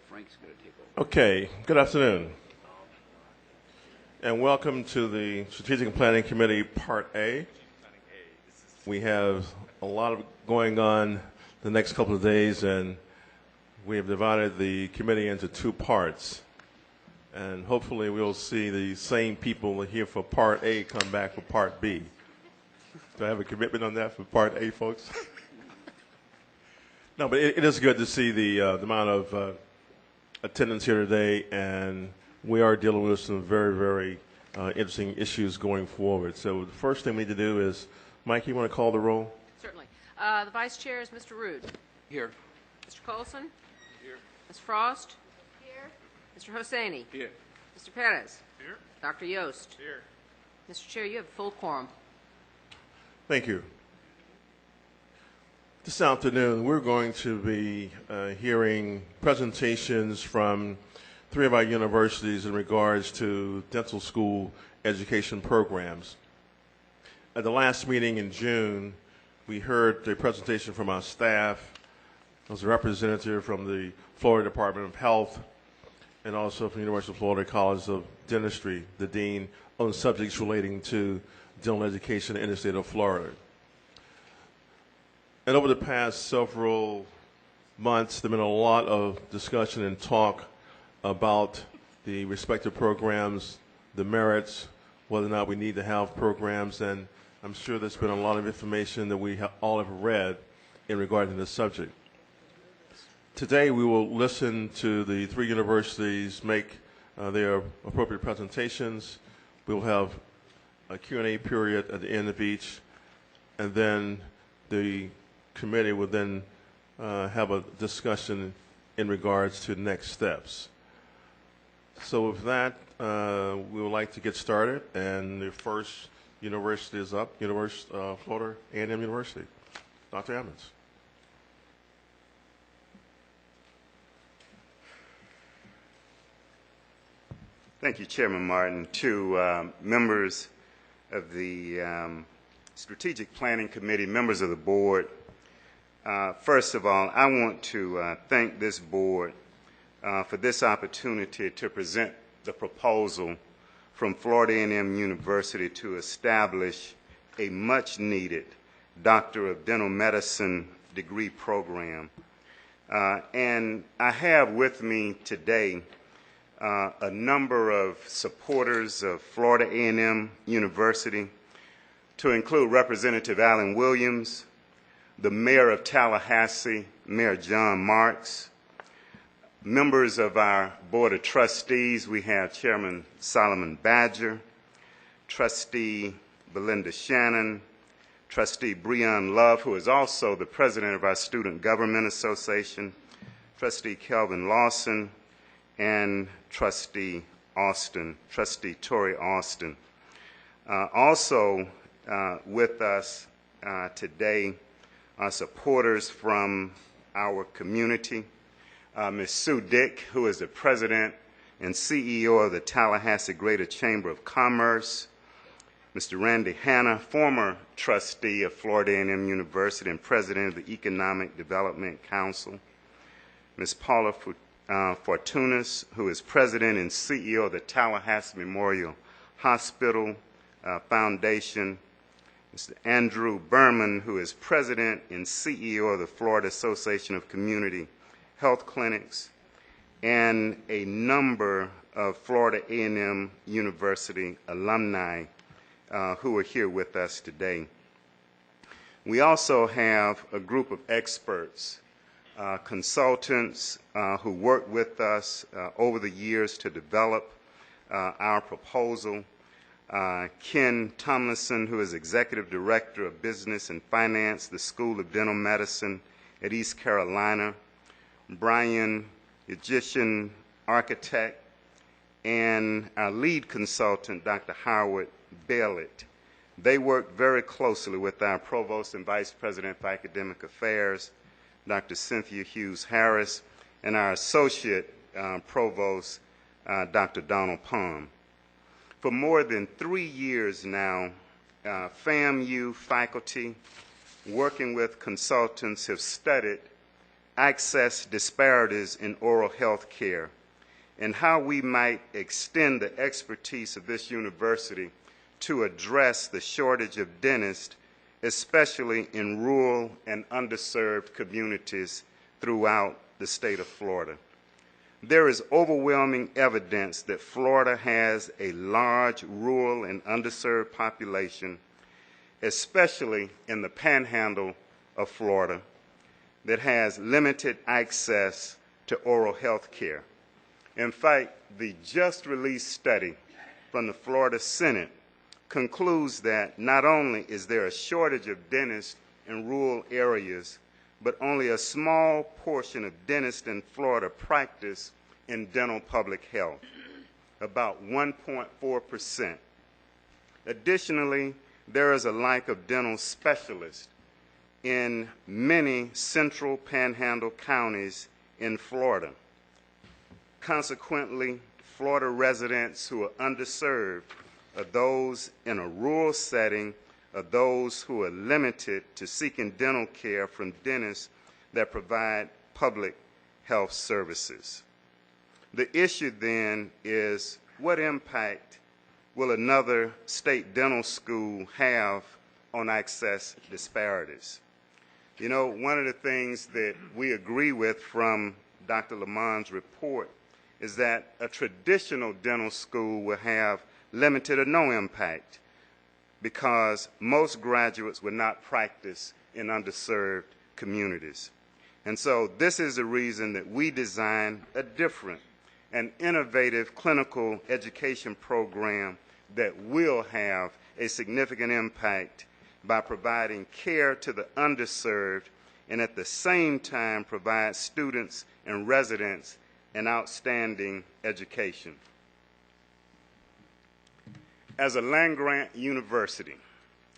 Frank's going to take over. Okay, good afternoon, and welcome to the Strategic Planning Committee Part A. We have a lot of going on the next couple of days, and we have divided the committee into two parts. And hopefully we'll see the same people here for Part A come back for Part B. Do I have a commitment on that for Part A, folks? No, but it is good to see the amount of attendance here today, and we are dealing with some very, very interesting issues going forward. So the first thing we need to do is, Mike, you want to call the roll? Certainly. The Vice Chair is Mr. Rood. Here. Mr. Colson? Here. Ms. Frost? Here. Mr. Hosseini? Here. Mr. Perez? Here. Dr. Yost? Here. Mr. Chair, you have full quorum. Thank you. This afternoon, we're going to be hearing presentations from three of our universities in regards to dental school education programs. At the last meeting in June, we heard a presentation from our staff. There was a representative from the Florida Department of Health and also from the University of Florida College of Dentistry, the dean, on subjects relating to dental education in the state of Florida. And over the past several months, there has been a lot of discussion and talk about the respective programs, the merits, whether or not we need to have programs, and I'm sure there's been a lot of information that we all have read in regard to this subject. Today, we will listen to the three universities make their appropriate presentations. We'll have a Q&A period at the end of each, and then the committee will then have a discussion in regards to next steps. So with that, we would like to get started, and the first university is up, University of Florida A&M University. Dr. Ammons. Thank you, Chairman Martin. To members of the Strategic Planning Committee, members of the board, first of all, I want to thank this board for this opportunity to present the proposal from Florida A&M University to establish a much-needed Doctor of Dental Medicine degree program. And I have with me today a number of supporters of Florida A&M University, to include Representative Allen Williams, the Mayor of Tallahassee, Mayor John Marks, members of our Board of Trustees. We have Chairman Solomon Badger, Trustee Belinda Shannon, Trustee Breon Love, who is also the President of our Student Government Association, Trustee Kelvin Lawson, and Trustee Tori Austin. Also with us today are supporters from our community. Ms. Sue Dick, who is the President and CEO of the Tallahassee Greater Chamber of Commerce. Mr. Randy Hanna, former trustee of Florida A&M University and President of the Economic Development Council. Ms. Paula Fortunas, who is President and CEO of the Tallahassee Memorial Hospital Foundation. Mr. Andrew Berman, who is President and CEO of the Florida Association of Community Health Clinics, and a number of Florida A&M University alumni who are here with us today. We also have a group of experts, consultants who worked with us over the years to develop our proposal. Ken Tomlinson, who is Executive Director of Business and Finance, the School of Dental Medicine at East Carolina. Brian, Egyptian architect, and our lead consultant, Dr. Howard Bailett. They work very closely with our Provost and Vice President for Academic Affairs, Dr. Cynthia Hughes Harris, and our Associate Provost, Dr. Donald Palm. For more than 3 years now, FAMU faculty, working with consultants, have studied access disparities in oral health care and how we might extend the expertise of this university to address the shortage of dentists, especially in rural and underserved communities throughout the state of Florida. There is overwhelming evidence that Florida has a large rural and underserved population, especially in the panhandle of Florida, that has limited access to oral health care. In fact, the just released study from the Florida Senate concludes that not only is there a shortage of dentists in rural areas, but only a small portion of dentists in Florida practice in dental public health, about 1.4%. Additionally, there is a lack of dental specialists in many central panhandle counties in Florida. Consequently, Florida residents who are underserved are those in a rural setting, are those who are limited to seeking dental care from dentists that provide public health services. The issue then is, what impact will another state dental school have on access disparities? You know, one of the things that we agree with from Dr. Lamont's report is that a traditional dental school will have limited or no impact because most graduates will not practice in underserved communities. And so this is the reason that we designed a different and innovative clinical education program that will have a significant impact by providing care to the underserved and at the same time provide students and residents an outstanding education. As a land-grant university,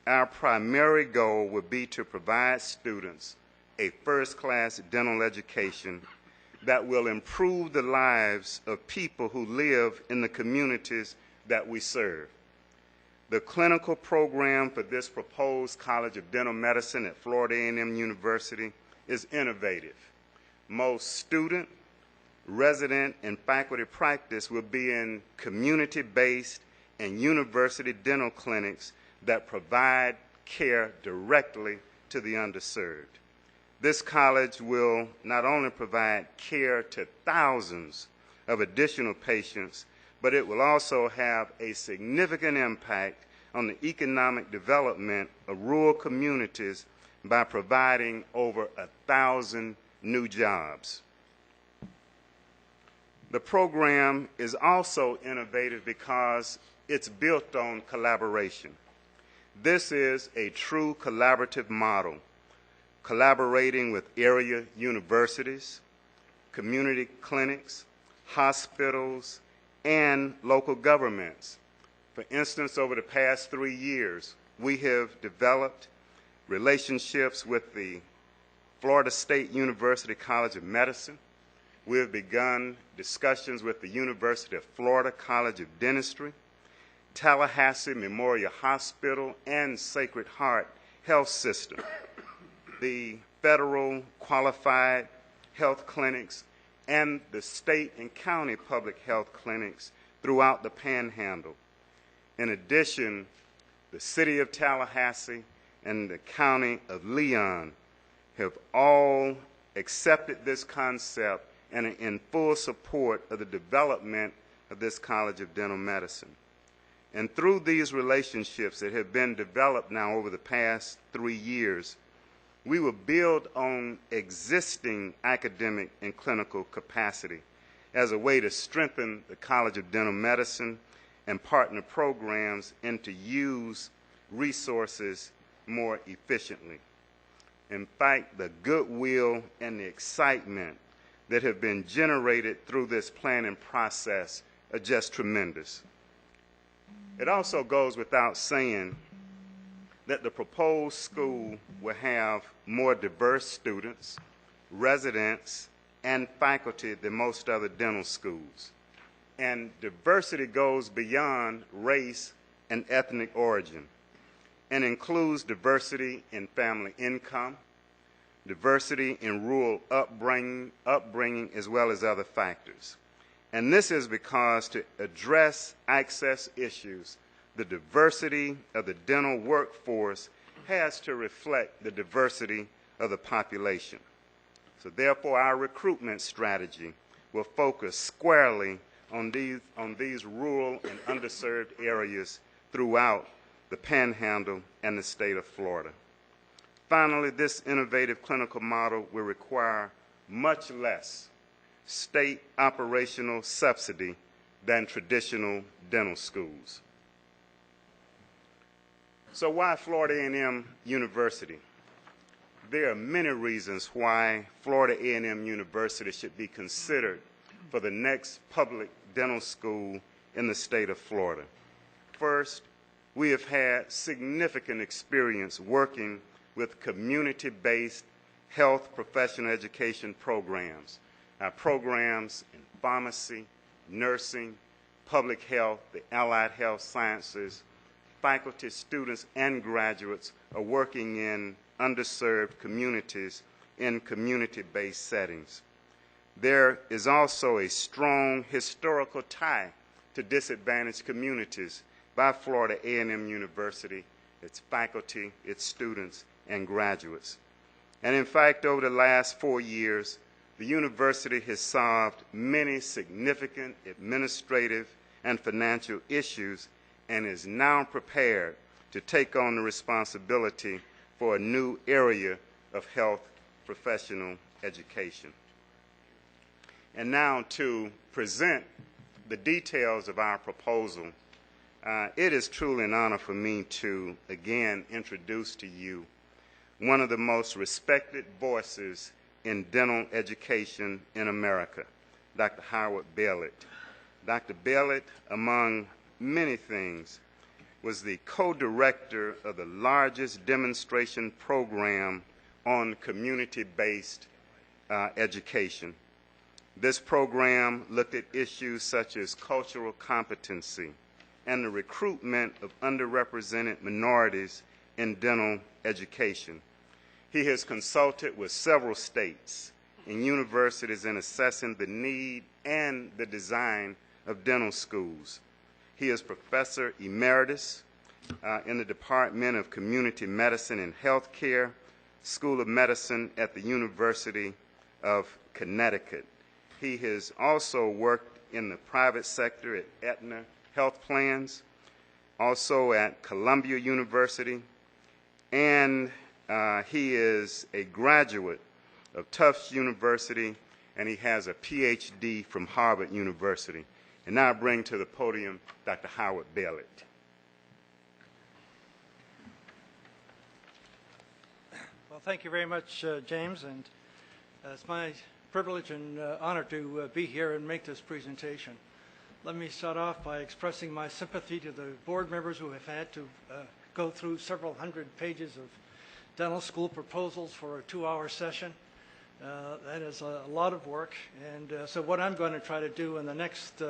our primary goal would be to provide students a first-class dental education that will improve the lives of people who live in the communities that we serve. The clinical program for this proposed College of Dental Medicine at Florida A&M University is innovative. Most student, resident, and faculty practice will be in community-based and university dental clinics that provide care directly to the underserved. This college will not only provide care to thousands of additional patients, but it will also have a significant impact on the economic development of rural communities by providing over 1,000 new jobs. The program is also innovative because it's built on collaboration. This is a true collaborative model, collaborating with area universities, community clinics, hospitals, and local governments. For instance, over the past 3 years, we have developed relationships with the Florida State University College of Medicine. We have begun discussions with the University of Florida College of Dentistry, Tallahassee Memorial Hospital, and Sacred Heart Health System, the federal qualified health clinics, and the state and county public health clinics throughout the Panhandle. In addition, the city of Tallahassee and the county of Leon have all accepted this concept and are in full support of the development of this College of Dental Medicine. And through these relationships that have been developed now over the past 3 years, we will build on existing academic and clinical capacity as a way to strengthen the College of Dental Medicine and partner programs and to use resources more efficiently. In fact, the goodwill and the excitement that have been generated through this planning process are just tremendous. It also goes without saying that the proposed school will have more diverse students, residents, and faculty than most other dental schools. And diversity goes beyond race and ethnic origin and includes diversity in family income, diversity in rural upbringing, as well as other factors. And this is because to address access issues, the diversity of the dental workforce has to reflect the diversity of the population. So therefore, our recruitment strategy will focus squarely on these rural and underserved areas throughout the Panhandle and the state of Florida. Finally, this innovative clinical model will require much less state operational subsidy than traditional dental schools. So why Florida A&M University? There are many reasons why Florida A&M University should be considered for the next public dental school in the state of Florida. First, we have had significant experience working with community-based health professional education programs. Our programs in pharmacy, nursing, public health, the allied health sciences, faculty, students, and graduates are working in underserved communities in community-based settings. There is also a strong historical tie to disadvantaged communities by Florida A&M University, its faculty, its students, and graduates. And in fact, over the last 4 years, the university has solved many significant administrative and financial issues and is now prepared to take on the responsibility for a new area of health professional education. And now to present the details of our proposal, it is truly an honor for me to again introduce to you one of the most respected voices in dental education in America, Dr. Howard Bailett. Dr. Bailett, among many things, was the co-director of the largest demonstration program on community-based education. This program looked at issues such as cultural competency and the recruitment of underrepresented minorities in dental education. He has consulted with several states and universities in assessing the need and the design of dental schools. He is Professor Emeritus in the Department of Community Medicine and Healthcare, School of Medicine at the University of Connecticut. He has also worked in the private sector at Aetna Health Plans, also at Columbia University, and he is a graduate of Tufts University, and he has a PhD from Harvard University. And now I bring to the podium Dr. Howard Bailett. Well, thank you very much, James, and it's my privilege and honor to be here and make this presentation. Let me start off by expressing my sympathy to the board members who have had to go through several hundred pages of dental school proposals for a 2-hour session. That is a lot of work, and so what I'm going to try to do in the next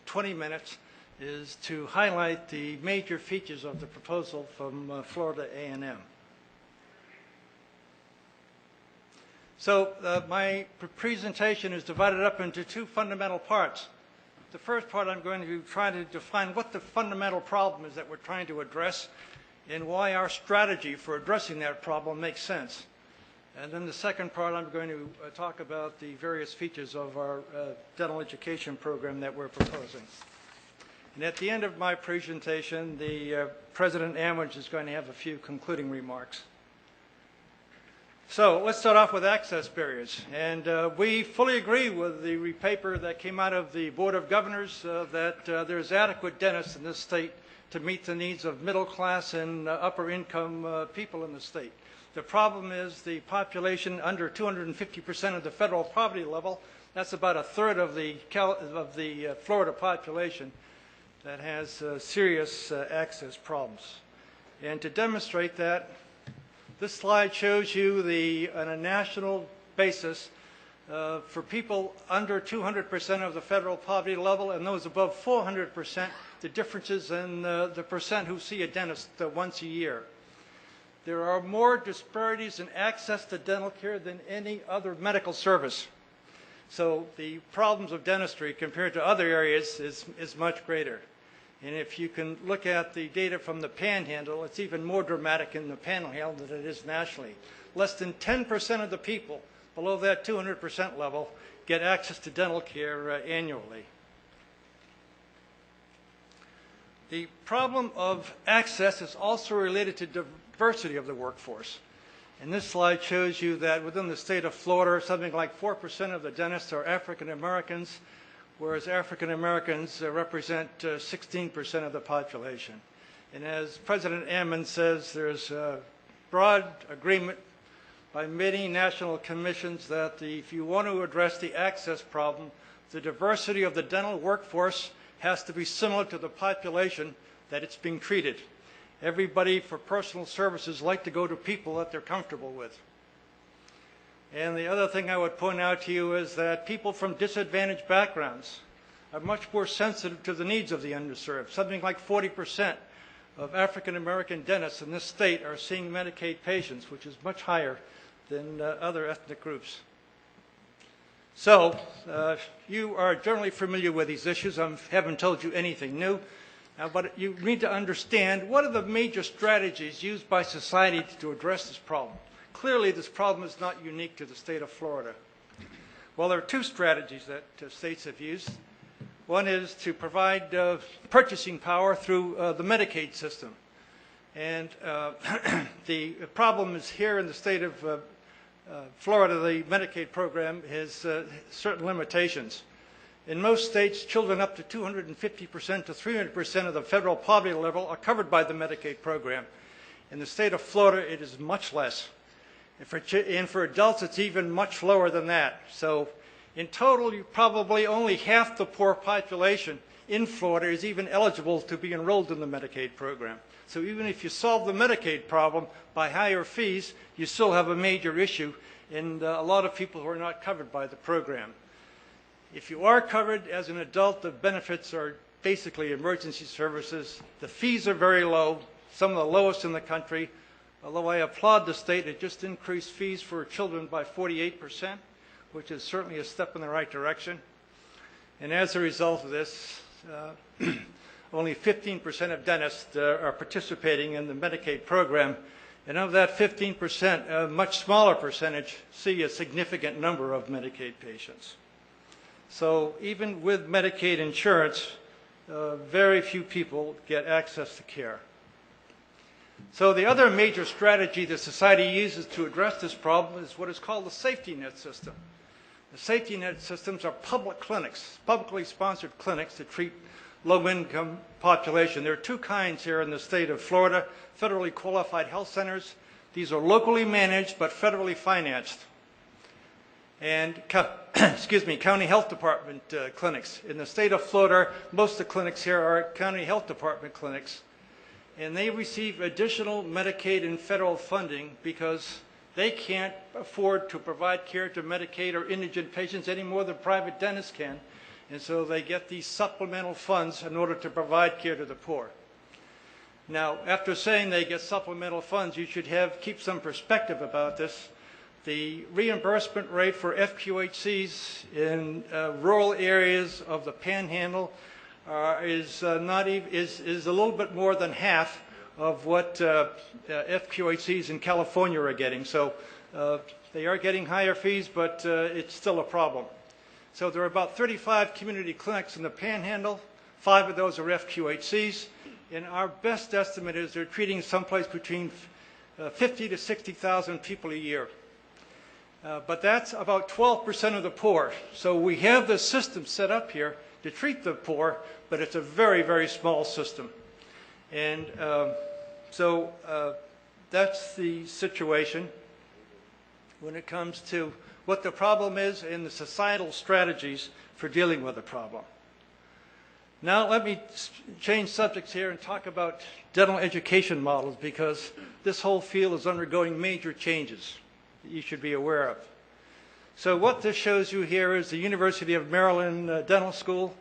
20 minutes is to highlight the major features of the proposal from Florida A&M. So my presentation is divided up into two fundamental parts. The first part, I'm going to try to define what the fundamental problem is that we're trying to address and why our strategy for addressing that problem makes sense. And then the second part, I'm going to talk about the various features of our dental education program that we're proposing. And at the end of my presentation, the President Amwich is going to have a few concluding remarks. So let's start off with access barriers. And we fully agree with the paper that came out of the Board of Governors that there's adequate dentists in this state to meet the needs of middle class and upper income people in the state. The problem is the population under 250% of the federal poverty level. That's about a third of the Florida population that has serious access problems. And to demonstrate that, this slide shows you on a national basis for people under 200% of the federal poverty level and those above 400%, the differences in the percent who see a dentist once a year. There are more disparities in access to dental care than any other medical service. So the problems of dentistry compared to other areas is much greater. And if you can look at the data from the Panhandle, it's even more dramatic in the Panhandle than it is nationally. Less than 10% of the people below that 200% level get access to dental care annually. The problem of access is also related to diversity of the workforce. And this slide shows you that within the state of Florida, something like 4% of the dentists are African Americans, whereas African Americans represent 16% of the population. And as President Ammon says, there's broad agreement by many national commissions that if you want to address the access problem, the diversity of the dental workforce has to be similar to the population that it's being treated. Everybody for personal services like to go to people that they're comfortable with. And the other thing I would point out to you is that people from disadvantaged backgrounds are much more sensitive to the needs of the underserved. Something like 40% of African American dentists in this state are seeing Medicaid patients, which is much higher than other ethnic groups. So you are generally familiar with these issues. I haven't told you anything new. But you need to understand what are the major strategies used by society to address this problem. Clearly, this problem is not unique to the state of Florida. Well, there are two strategies that states have used. One is to provide purchasing power through the Medicaid system. And the problem is here in the state of Florida, the Medicaid program has certain limitations. In most states, children up to 250% to 300% of the federal poverty level are covered by the Medicaid program. In the state of Florida, it is much less. And for adults, it's even much lower than that. So in total, probably only half the poor population in Florida is even eligible to be enrolled in the Medicaid program. So even if you solve the Medicaid problem by higher fees, you still have a major issue in a lot of people who are not covered by the program. If you are covered as an adult, the benefits are basically emergency services. The fees are very low, some of the lowest in the country. Although I applaud the state, it just increased fees for children by 48%, which is certainly a step in the right direction. And as a result of this, only 15% of dentists are participating in the Medicaid program. And of that 15%, a much smaller percentage see a significant number of Medicaid patients. So even with Medicaid insurance, very few people get access to care. So the other major strategy that society uses to address this problem is what is called the safety net system. The safety net systems are public clinics, publicly sponsored clinics to treat low-income population. There are two kinds here in the state of Florida: federally qualified health centers. These are locally managed but federally financed. And county health department clinics. In the state of Florida, most of the clinics here are county health department clinics. And they receive additional Medicaid and federal funding because they can't afford to provide care to Medicaid or indigent patients any more than private dentists can. And so they get these supplemental funds in order to provide care to the poor. Now, after saying they get supplemental funds, you should keep some perspective about this. The reimbursement rate for FQHCs in rural areas of the Panhandle is a little bit more than half of what FQHCs in California are getting. So they are getting higher fees, but it's still a problem. So there are about 35 community clinics in the Panhandle. 5 of those are FQHCs. And our best estimate is they're treating someplace between 50 to 60,000 people a year. But that's about 12% of the poor. So we have the system set up here to treat the poor, but it's a very, very small system. And so that's the situation when it comes to what the problem is and the societal strategies for dealing with the problem. Now let me change subjects here and talk about dental education models, because this whole field is undergoing major changes that you should be aware of. So what this shows you here is the University of Maryland Dental School.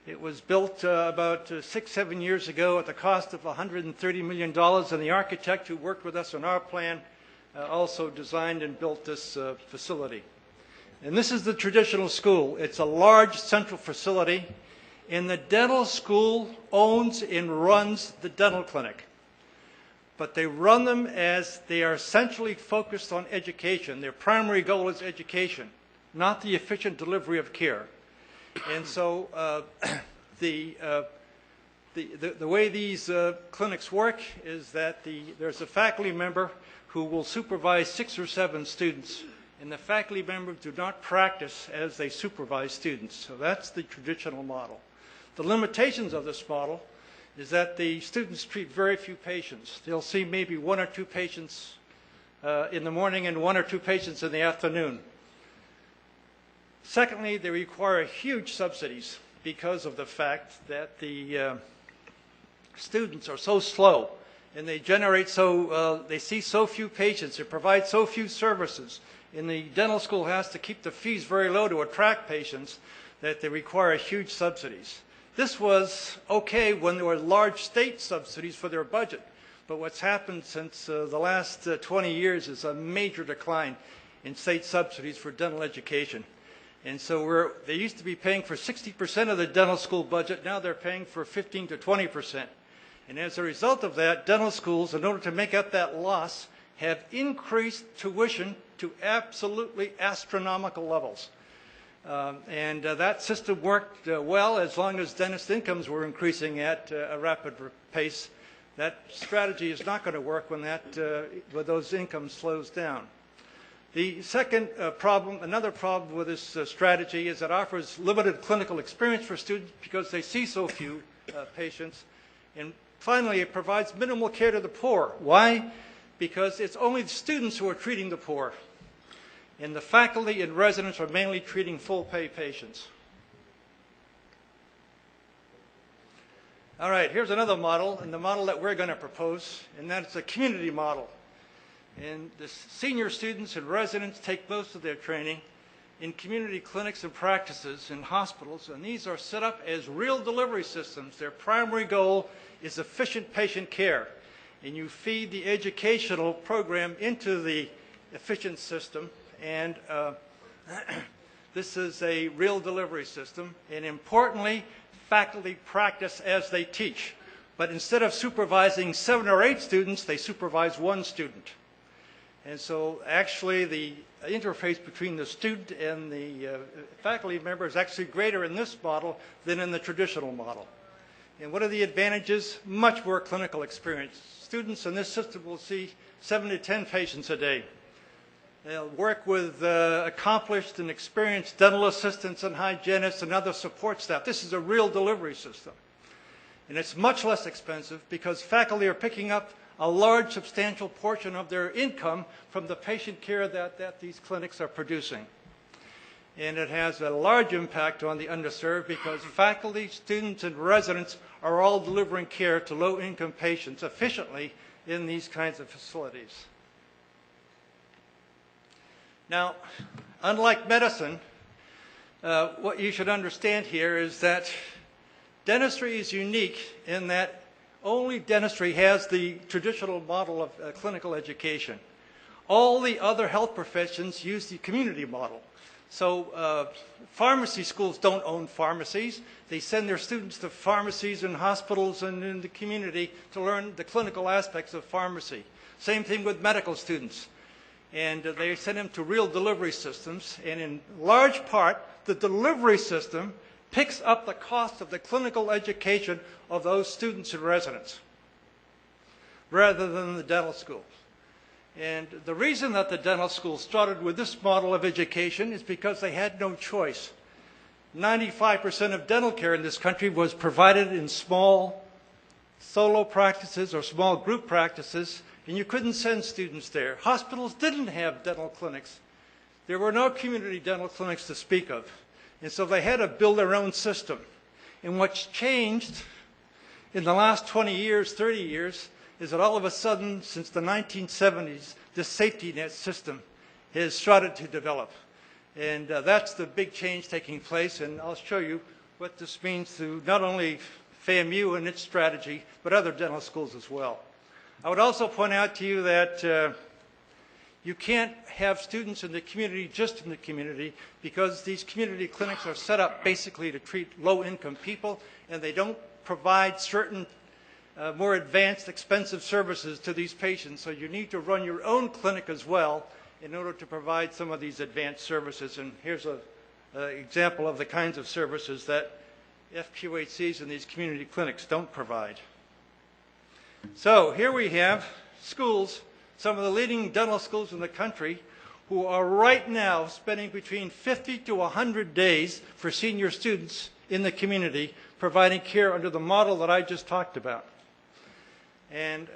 It was built about 6-7 years ago at the cost of $130 million, and the architect who worked with us on our plan also designed and built this facility. And this is the traditional school. It's a large central facility, and the dental school owns and runs the dental clinic. But they run them as they are essentially focused on education. Their primary goal is education, not the efficient delivery of care. And so the way these clinics work is that there's a faculty member who will supervise 6 or 7 students, and the faculty members do not practice as they supervise students. So that's the traditional model. The limitations of this model is that the students treat very few patients. They'll see maybe 1 or 2 patients in the morning and 1 or 2 patients in the afternoon. Secondly, they require huge subsidies because of the fact that the students are so slow, and they they see so few patients, they provide so few services, and the dental school has to keep the fees very low to attract patients that they require huge subsidies. This was okay when there were large state subsidies for their budget, but what's happened since the last 20 years is a major decline in state subsidies for dental education. And so they used to be paying for 60% of the dental school budget. Now they're paying for 15 to 20%. And as a result of that, dental schools, in order to make up that loss, have increased tuition to absolutely astronomical levels. That system worked well as long as dentist incomes were increasing at a rapid pace. That strategy is not going to work when those incomes slows down. The second problem, another problem with this strategy is it offers limited clinical experience for students because they see so few patients. And finally, it provides minimal care to the poor. Why? Because it's only the students who are treating the poor. And the faculty and residents are mainly treating full-pay patients. All right, here's another model, and the model that we're going to propose, and that's a community model. And the senior students and residents take most of their training in community clinics and practices in hospitals, and these are set up as real delivery systems. Their primary goal is efficient patient care. And you feed the educational program into the efficient system, and this is a real delivery system. And importantly, faculty practice as they teach. But instead of supervising 7 or 8 students, they supervise 1 student. And so actually the interface between the student and the faculty member is actually greater in this model than in the traditional model. And what are the advantages? Much more clinical experience. Students in this system will see 7 to 10 patients a day. They'll work with accomplished and experienced dental assistants and hygienists and other support staff. This is a real delivery system. And it's much less expensive because faculty are picking up a large, substantial portion of their income from the patient care that these clinics are producing. And it has a large impact on the underserved because faculty, students, and residents are all delivering care to low-income patients efficiently in these kinds of facilities. Now, unlike medicine, what you should understand here is that dentistry is unique in that only dentistry has the traditional model of clinical education. All the other health professions use the community model. So pharmacy schools don't own pharmacies. They send their students to pharmacies and hospitals and in the community to learn the clinical aspects of pharmacy. Same thing with medical students. And they send them to real delivery systems. And in large part, the delivery system picks up the cost of the clinical education of those students and residents rather than the dental school. And the reason that the dental school started with this model of education is because they had no choice. 95% of dental care in this country was provided in small solo practices or small group practices, and you couldn't send students there. Hospitals didn't have dental clinics. There were no community dental clinics to speak of. And so they had to build their own system. And what's changed in the last 20 years, 30 years, is that all of a sudden, since the 1970s, this safety net system has started to develop. And that's the big change taking place, and I'll show you what this means to not only FAMU and its strategy, but other dental schools as well. I would also point out to you that you can't have students in the community just in the community, because these community clinics are set up basically to treat low-income people, and they don't provide certain more advanced, expensive services to these patients. So you need to run your own clinic as well in order to provide some of these advanced services. And here's an example of the kinds of services that FQHCs and these community clinics don't provide. So here we have schools, some of the leading dental schools in the country, who are right now spending between 50 to 100 days for senior students in the community, providing care under the model that I just talked about. And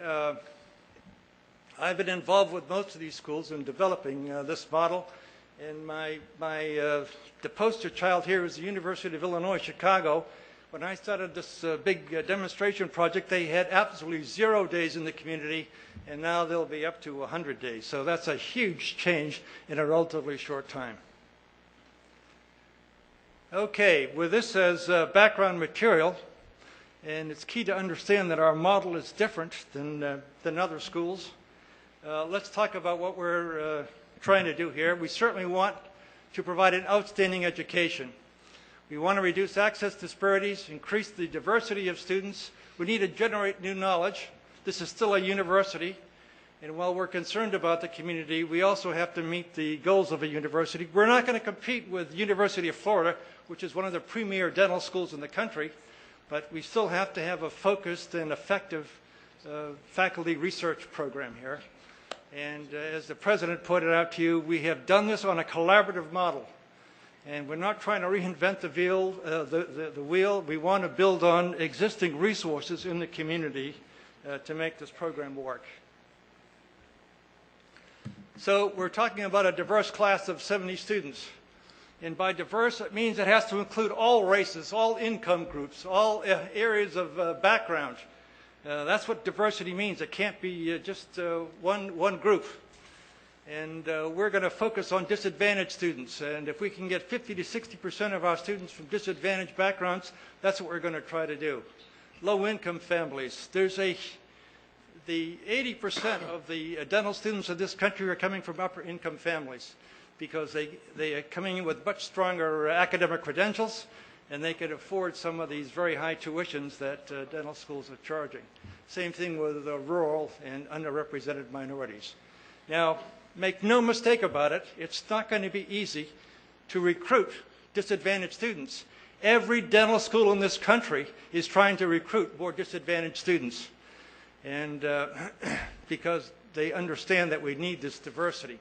I've been involved with most of these schools in developing this model. And the poster child here is the University of Illinois, Chicago. When I started this big demonstration project, they had absolutely 0 days in the community, and now they'll be up to 100 days. So that's a huge change in a relatively short time. Okay, with this as background material, and it's key to understand that our model is different than other schools. Let's talk about what we're trying to do here. We certainly want to provide an outstanding education. We want to reduce access disparities, increase the diversity of students. We need to generate new knowledge. This is still a university, and while we're concerned about the community, we also have to meet the goals of a university. We're not going to compete with the University of Florida, which is one of the premier dental schools in the country, but we still have to have a focused and effective faculty research program here. And as the president pointed out to you, we have done this on a collaborative model. And we're not trying to reinvent the wheel. We want to build on existing resources in the community to make this program work. So we're talking about a diverse class of 70 students. And by diverse, it means it has to include all races, all income groups, all areas of background. That's what diversity means. It can't be just one group. And we're going to focus on disadvantaged students. And if we can get 50 to 60% of our students from disadvantaged backgrounds, that's what we're going to try to do. Low-income families. The 80% of the dental students in this country are coming from upper-income families because they are coming in with much stronger academic credentials, and they can afford some of these very high tuitions that dental schools are charging. Same thing with rural and underrepresented minorities. Now, make no mistake about it, it's not going to be easy to recruit disadvantaged students. Every dental school in this country is trying to recruit more disadvantaged students, and because they understand that we need this diversity.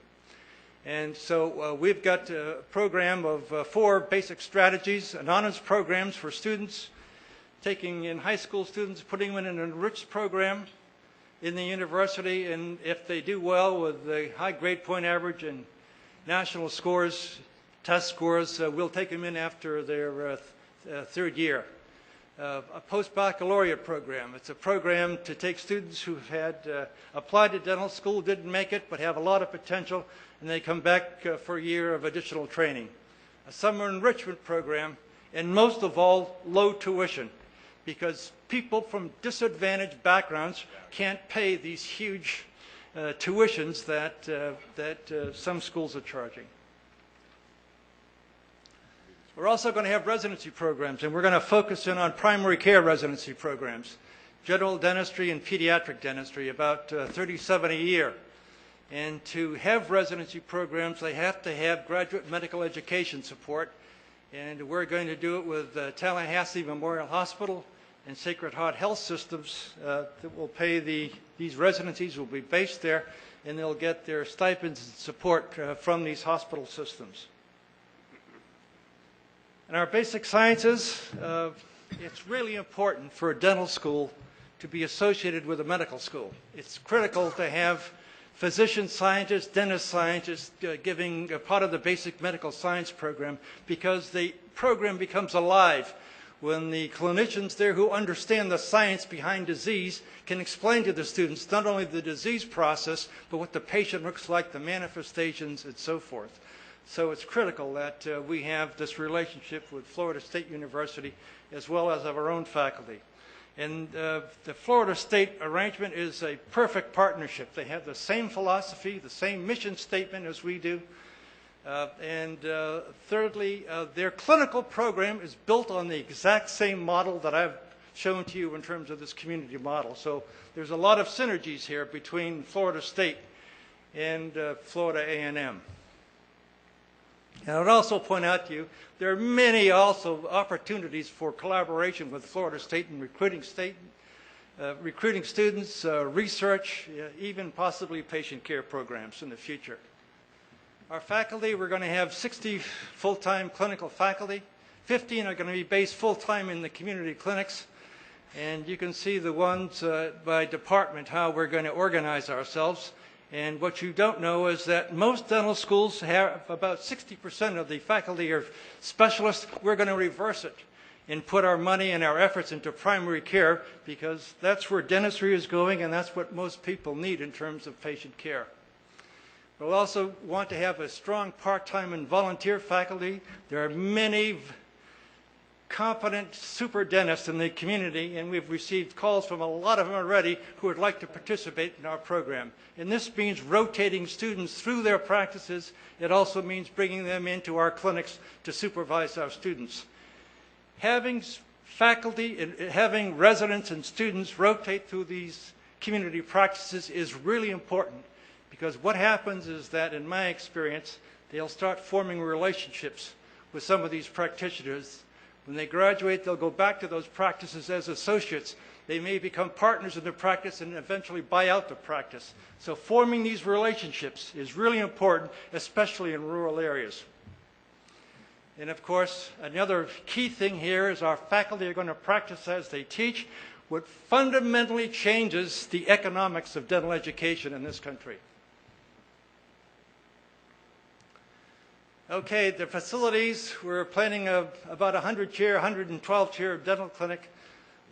And so we've got a program of 4 basic strategies, anonymous programs for students, taking in high school students, putting them in an enriched program in the university, and if they do well with the high grade point average and national scores, test scores, we'll take them in after their 3rd year. A post-baccalaureate program. It's a program to take students who had applied to dental school, didn't make it, but have a lot of potential, and they come back for a year of additional training. A summer enrichment program, and most of all, low tuition, because people from disadvantaged backgrounds can't pay these huge tuitions that some schools are charging. We're also going to have residency programs, and we're going to focus in on primary care residency programs, general dentistry and pediatric dentistry, about 37 a year. And to have residency programs, they have to have graduate medical education support, and we're going to do it with Tallahassee Memorial Hospital and Sacred Heart Health Systems that will pay these residencies will be based there, and they'll get their stipends and support from these hospital systems. In our basic sciences, it's really important for a dental school to be associated with a medical school. It's critical to have physician scientists, dentist scientists giving a part of the basic medical science program, because the program becomes alive when the clinicians there who understand the science behind disease can explain to the students not only the disease process, but what the patient looks like, the manifestations, and so forth. So it's critical that we have this relationship with Florida State University as well as of our own faculty. And the Florida State arrangement is a perfect partnership. They have the same philosophy, the same mission statement as we do. Thirdly, their clinical program is built on the exact same model that I've shown to you in terms of this community model. So there's a lot of synergies here between Florida State and Florida A&M. And I would also point out to you, there are many also opportunities for collaboration with Florida State in recruiting students, research, even possibly patient care programs in the future. Our faculty, we're going to have 60 full-time clinical faculty. 15 are going to be based full-time in the community clinics. And you can see the ones by department, how we're going to organize ourselves. And what you don't know is that most dental schools have about 60% of the faculty are specialists. We're going to reverse it and put our money and our efforts into primary care, because that's where dentistry is going, and that's what most people need in terms of patient care. We'll also want to have a strong part-time and volunteer faculty. There are many competent super dentists in the community, and we've received calls from a lot of them already who would like to participate in our program. And this means rotating students through their practices. It also means bringing them into our clinics to supervise our students. Having faculty and having residents and students rotate through these community practices is really important, because what happens is that, in my experience, they'll start forming relationships with some of these practitioners. When they graduate, they'll go back to those practices as associates. They may become partners in the practice and eventually buy out the practice. So forming these relationships is really important, especially in rural areas. And of course, another key thing here is our faculty are going to practice as they teach, what fundamentally changes the economics of dental education in this country. Okay, the facilities, we're planning about 100-chair, 112-chair dental clinic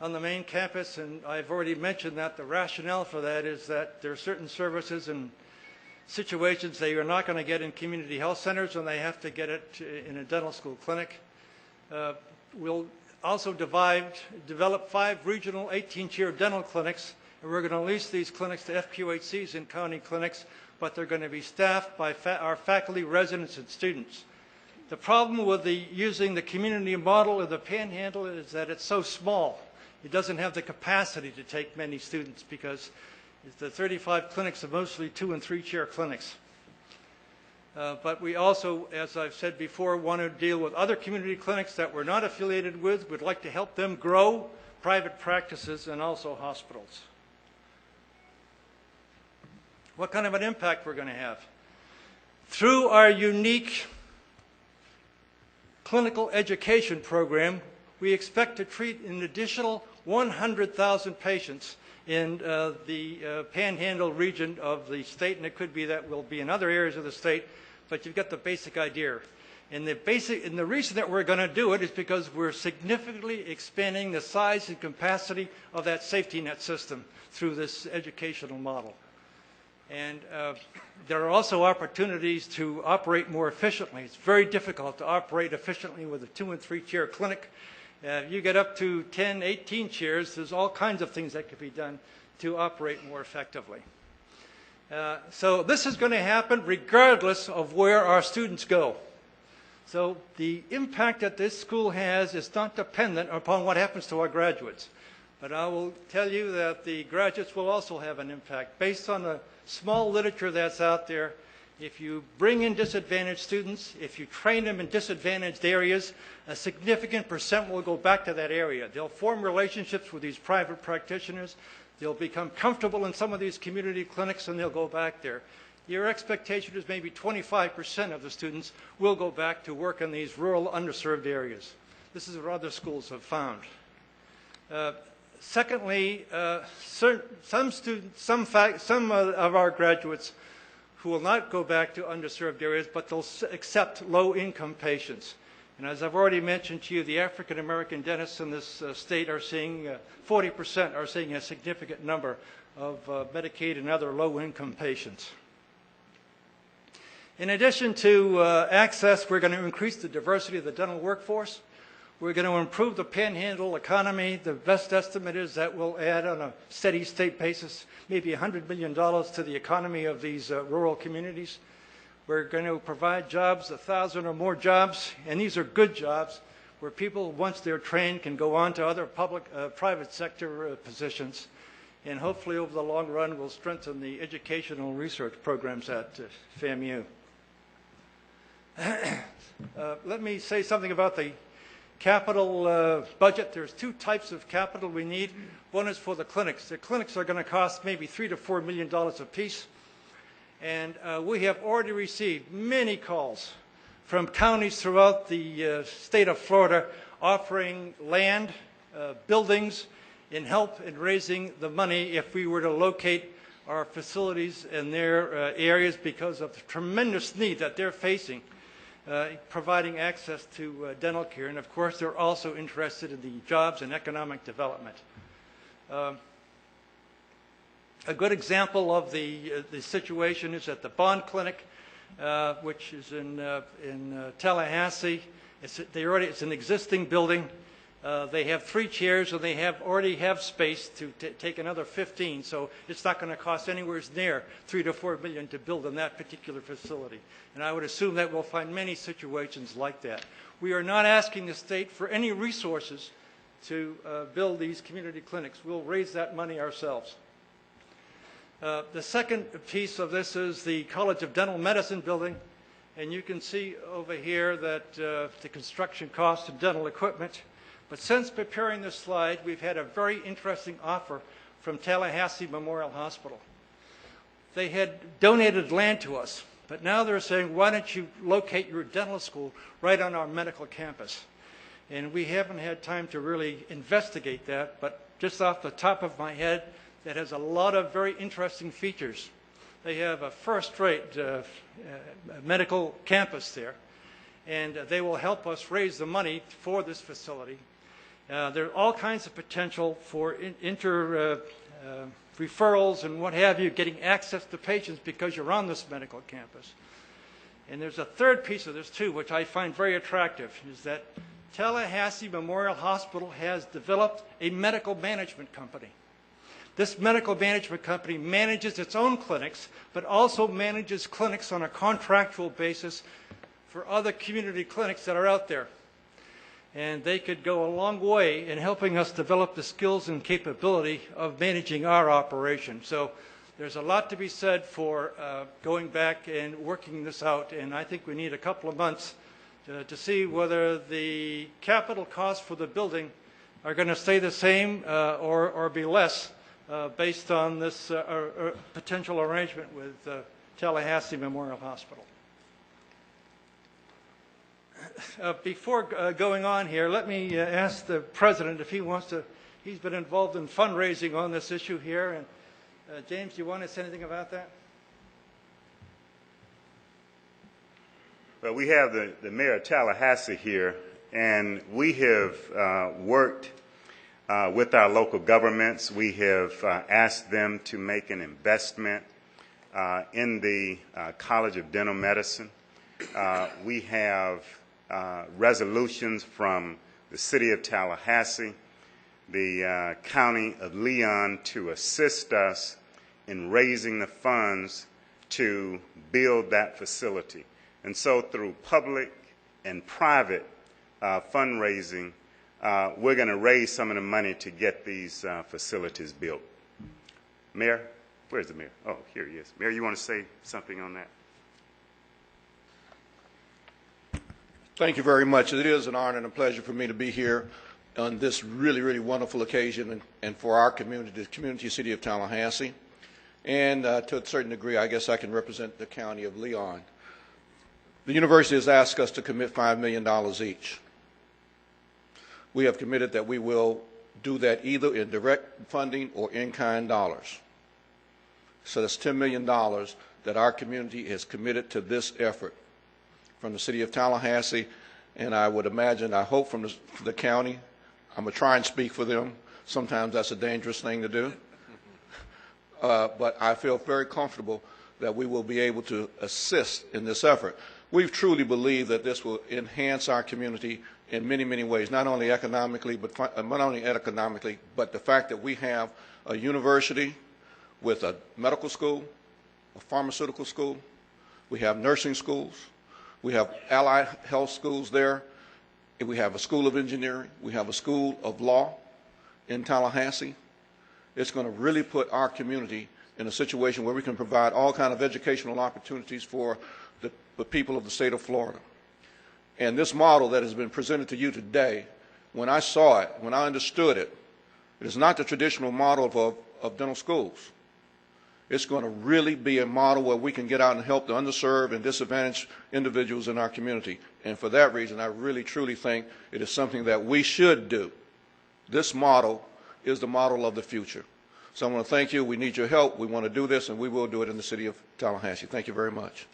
on the main campus, and I've already mentioned that the rationale for that is that there are certain services and situations they are not going to get in community health centers, and they have to get it in a dental school clinic. We'll also develop 5 regional 18-chair dental clinics, and we're going to lease these clinics to FQHCs and county clinics, but they're going to be staffed by our faculty, residents, and students. The problem with using the community model of the Panhandle is that it's so small. It doesn't have the capacity to take many students, because the 35 clinics are mostly 2- and 3-chair clinics. But we also, as I've said before, want to deal with other community clinics that we're not affiliated with. We'd like to help them grow private practices and also hospitals. What kind of an impact we're going to have? Through our unique clinical education program, we expect to treat an additional 100,000 patients in the Panhandle region of the state, and it could be that will be in other areas of the state, but you've got the basic idea. And the reason that we're going to do it is because we're significantly expanding the size and capacity of that safety net system through this educational model. And there are also opportunities to operate more efficiently. It's very difficult to operate efficiently with a 2- and 3-chair clinic. You get up to 10, 18 chairs, there's all kinds of things that could be done to operate more effectively. So this is going to happen regardless of where our students go. So the impact that this school has is not dependent upon what happens to our graduates. But I will tell you that the graduates will also have an impact. Based on the small literature that's out there, if you bring in disadvantaged students, if you train them in disadvantaged areas, a significant percent will go back to that area. They'll form relationships with these private practitioners. They'll become comfortable in some of these community clinics, and they'll go back there. Your expectation is maybe 25% of the students will go back to work in these rural, underserved areas. This is what other schools have found. Secondly, some of our graduates who will not go back to underserved areas, but they'll accept low-income patients. And as I've already mentioned to you, the African-American dentists in this state are seeing 40% are seeing a significant number of Medicaid and other low-income patients. In addition to access, we're going to increase the diversity of the dental workforce. We're going to improve the panhandle economy. The best estimate is that we'll add on a steady state basis maybe $100 million to the economy of these rural communities. We're going to provide jobs, 1,000 or more jobs, and these are good jobs where people, once they're trained, can go on to other private sector positions. And hopefully over the long run, we'll strengthen the educational research programs at FAMU. Let me say something about the capital budget. There's two types of capital we need. One is for the clinics. The clinics are going to cost maybe $3 to $4 million apiece. And we have already received many calls from counties throughout the state of Florida offering land, buildings, and help in raising the money if we were to locate our facilities in their areas because of the tremendous need that they're facing. Providing access to dental care, and of course they're also interested in the jobs and economic development. A good example of the situation is at the Bond Clinic, which is in Tallahassee. It's an existing building. They have 3 chairs, and they already have space to take another 15. So it's not going to cost anywhere near $3 to $4 million to build in that particular facility. And I would assume that we'll find many situations like that. We are not asking the state for any resources to build these community clinics. We'll raise that money ourselves. The second piece of this is the College of Dental Medicine building. And you can see over here that the construction cost of dental equipment. But since preparing this slide, we've had a very interesting offer from Tallahassee Memorial Hospital. They had donated land to us, but now they're saying, why don't you locate your dental school right on our medical campus? And we haven't had time to really investigate that, but just off the top of my head, that has a lot of very interesting features. They have a first-rate medical campus there, and they will help us raise the money for this facility. There are all kinds of potential for referrals and what have you, getting access to patients because you're on this medical campus. And there's a third piece of this too, which I find very attractive, is that Tallahassee Memorial Hospital has developed a medical management company. This medical management company manages its own clinics, but also manages clinics on a contractual basis for other community clinics that are out there. And they could go a long way in helping us develop the skills and capability of managing our operation. So there's a lot to be said for going back and working this out, and I think we need a couple of months to see whether the capital costs for the building are going to stay the same or be less based on this potential arrangement with Tallahassee Memorial Hospital. Before going on here, let me ask the President if he wants to, he's been involved in fundraising on this issue here. And James, do you want to say anything about that? Well, we have the Mayor of Tallahassee here, and we have worked with our local governments. We have asked them to make an investment in the College of Dental Medicine. We have resolutions from the City of Tallahassee, the County of Leon, to assist us in raising the funds to build that facility. And so through public and private fundraising, we're going to raise some of the money to get these facilities built. Mayor, where's the mayor? Oh, here he is. Mayor, you want to say something on that? Thank you very much. It is an honor and a pleasure for me to be here on this really, really wonderful occasion and for our community, the community city of Tallahassee. And to a certain degree, I guess I can represent the county of Leon. The university has asked us to commit $5 million each. We have committed that we will do that either in direct funding or in-kind dollars. So that's $10 million that our community has committed to this effort from the city of Tallahassee, and I would imagine, I hope from the county. I'm going to try and speak for them. Sometimes that's a dangerous thing to do. But I feel very comfortable that we will be able to assist in this effort. We've truly believed that this will enhance our community in many, many ways, not only economically, but the fact that we have a university with a medical school, a pharmaceutical school, we have nursing schools, we have allied health schools there, and we have a school of engineering, we have a school of law in Tallahassee. It's going to really put our community in a situation where we can provide all kinds of educational opportunities for the people of the state of Florida. And this model that has been presented to you today, when I saw it, when I understood it, it is not the traditional model of dental schools. It's going to really be a model where we can get out and help the underserved and disadvantaged individuals in our community. And for that reason, I really, truly think it is something that we should do. This model is the model of the future. So I want to thank you. We need your help. We want to do this, and we will do it in the city of Tallahassee. Thank you very much.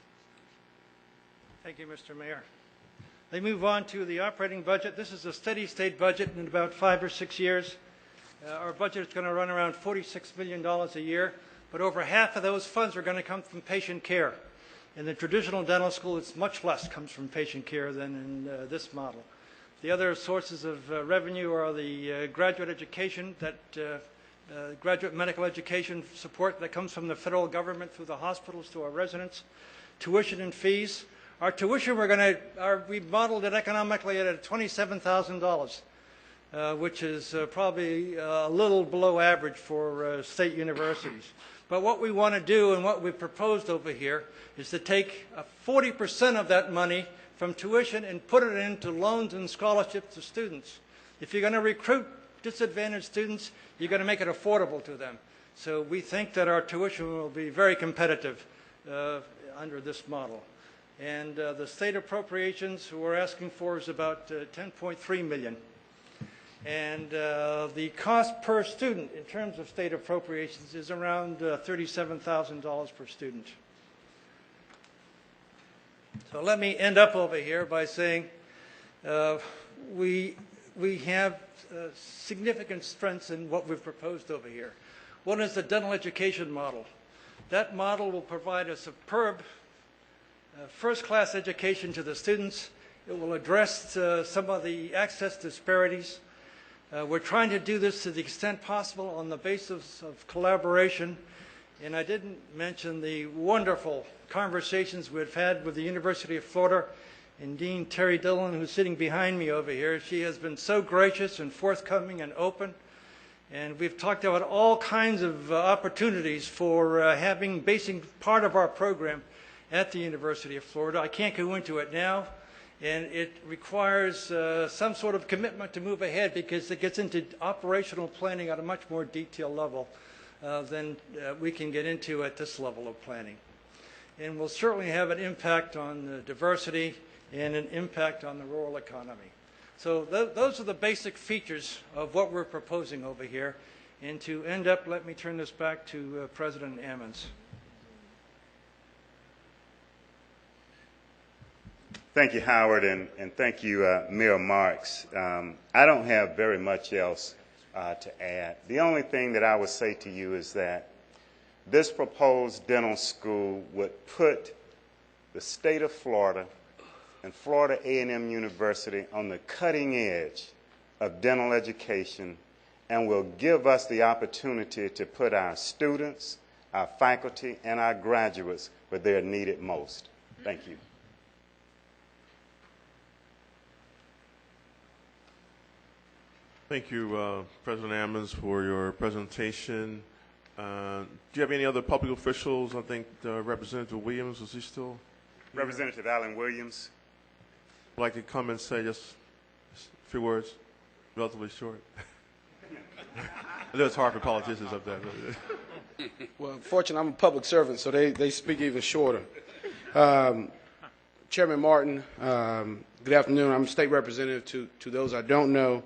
Thank you, Mr. Mayor. They move on to the operating budget. This is a steady state budget. In about 5 or 6 years, our budget is going to run around $46 million a year, but over half of those funds are going to come from patient care. In the traditional dental school, it's much less comes from patient care than in this model. The other sources of revenue are the graduate education, graduate medical education support that comes from the federal government through the hospitals to our residents, tuition and fees. Our tuition, we modeled it economically at $27,000, which is probably a little below average for state universities. But what we want to do and what we've proposed over here is to take 40% of that money from tuition and put it into loans and scholarships to students. If you're going to recruit disadvantaged students, you're going to make it affordable to them. So we think that our tuition will be very competitive under this model. And the state appropriations we're asking for is about $10.3 million. And the cost per student in terms of state appropriations is around $37,000 per student. So let me end up over here by saying we have significant strengths in what we've proposed over here. One is the dental education model. That model will provide a superb first-class education to the students. It will address some of the access disparities. We're trying to do this to the extent possible on the basis of collaboration. And I didn't mention the wonderful conversations we've had with the University of Florida and Dean Terry Dillon, who's sitting behind me over here. She has been so gracious and forthcoming and open. And we've talked about all kinds of opportunities for basing part of our program at the University of Florida. I can't go into it now, and it requires some sort of commitment to move ahead because it gets into operational planning at a much more detailed level than we can get into at this level of planning. And will certainly have an impact on diversity and an impact on the rural economy. So those are the basic features of what we're proposing over here. And to end up, let me turn this back to President Ammons. Thank you, Howard, and thank you, Mayor Marks. I don't have very much else to add. The only thing that I would say to you is that this proposed dental school would put the state of Florida and Florida A&M University on the cutting edge of dental education and will give us the opportunity to put our students, our faculty, and our graduates where they're needed most. Thank you. Thank you, President Ammons, for your presentation. Do you have any other public officials? I think Representative Williams, is he still here? Representative Allen Williams. Would like to come and say just a few words, relatively short. I know it's hard for politicians up there. Well, unfortunately, I'm a public servant, so they speak even shorter. Chairman Martin, good afternoon. I'm a state representative to those I don't know.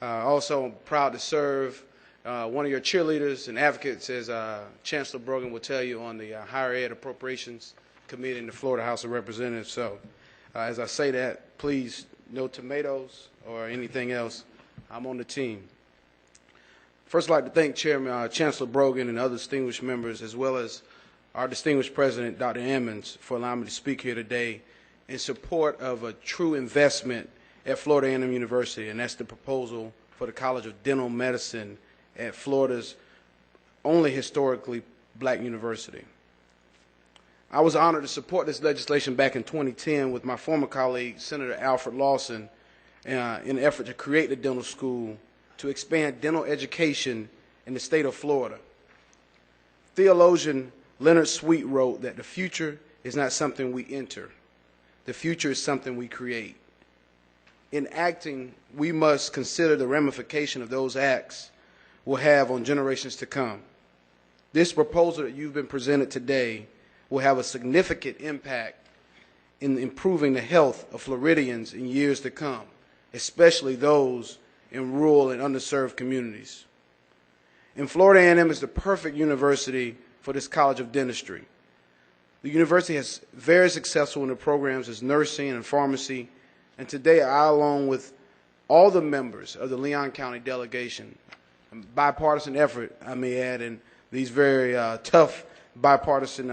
Also, I'm proud to serve one of your cheerleaders and advocates, as Chancellor Brogan will tell you, on the Higher Ed Appropriations Committee in the Florida House of Representatives. So, as I say that, please, no tomatoes or anything else. I'm on the team. First, I'd like to thank Chancellor Brogan and other distinguished members, as well as our distinguished president, Dr. Emmons, for allowing me to speak here today in support of a true investment at Florida A&M University, and that's the proposal for the College of Dental Medicine at Florida's only historically black university. I was honored to support this legislation back in 2010 with my former colleague, Senator Alfred Lawson, in an effort to create the dental school to expand dental education in the state of Florida. Theologian Leonard Sweet wrote that the future is not something we enter. The future is something we create. In acting, we must consider the ramification of those acts will have on generations to come. This proposal that you've been presented today will have a significant impact in improving the health of Floridians in years to come, especially those in rural and underserved communities. And Florida A&M is the perfect university for this College of Dentistry. The university has very successful in the programs as nursing and pharmacy, and today I, along with all the members of the Leon County delegation, a bipartisan effort, I may add, in these very tough bipartisan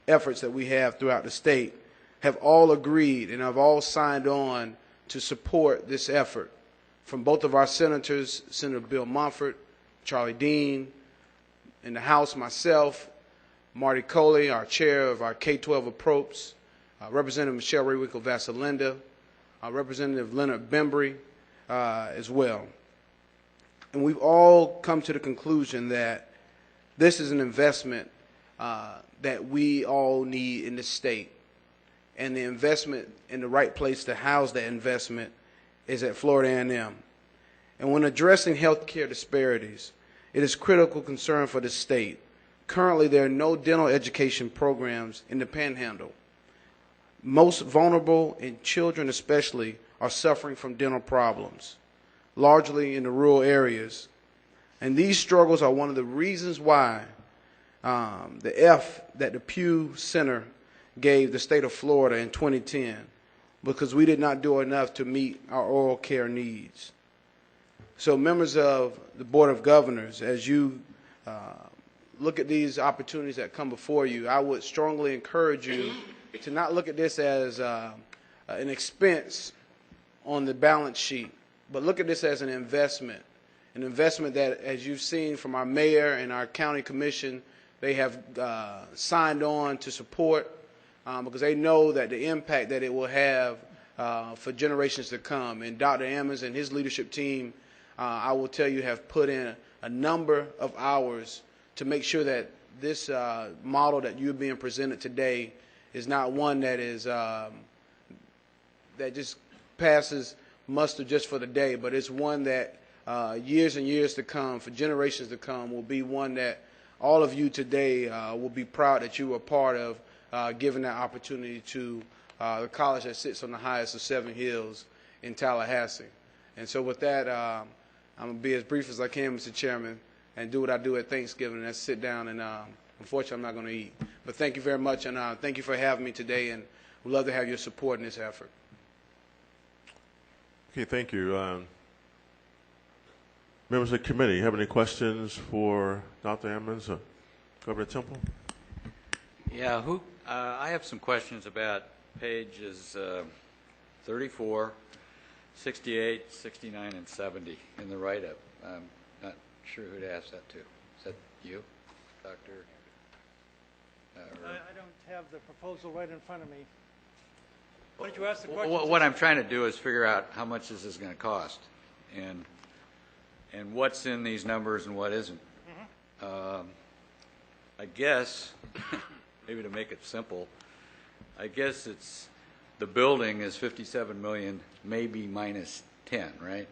efforts that we have throughout the state, have all agreed and have all signed on to support this effort. From both of our senators, Senator Bill Montfort, Charlie Dean, in the House, myself, Marty Coley, our chair of our K-12 approach, Representative Michelle Raywinkle-Vasalinda, Representative Leonard Bembry as well. And we've all come to the conclusion that this is an investment that we all need in the state. And the investment in the right place to house that investment is at Florida A&M. And when addressing healthcare disparities, it is critical concern for the state. Currently, there are no dental education programs in the Panhandle. Most vulnerable, and children especially, are suffering from dental problems, largely in the rural areas. And these struggles are one of the reasons why the F that the Pew Center gave the state of Florida in 2010, because we did not do enough to meet our oral care needs. So members of the Board of Governors, as you look at these opportunities that come before you, I would strongly encourage you to not look at this as an expense on the balance sheet, but look at this as an investment that, as you've seen from our mayor and our county commission, they have signed on to support because they know that the impact that it will have for generations to come. And Dr. Emmons and his leadership team, I will tell you, have put in a number of hours to make sure that this model that you're being presented today is not one that is that just passes muster just for the day, but it's one that years and years to come, for generations to come, will be one that all of you today will be proud that you were part of, giving that opportunity to the college that sits on the highest of 7 hills in Tallahassee. And so with that, I'm going to be as brief as I can, Mr. Chairman, and do what I do at Thanksgiving, and that's sit down and unfortunately I'm not going to eat. But thank you very much, and thank you for having me today, and we'd love to have your support in this effort. Okay, thank you. Members of the committee, have any questions for Dr. Emmons or Governor Temple? Yeah, I have some questions about pages 34, 68, 69, and 70 in the write-up. I'm not sure who to ask that to. Is that you, Dr.? I don't have the proposal right in front of me. Why don't you ask the question? What I'm trying to do is figure out how much this is going to cost, and what's in these numbers and what isn't. Mm-hmm. I guess, maybe to make it simple, I guess it's the building is 57 million, maybe minus 10, right?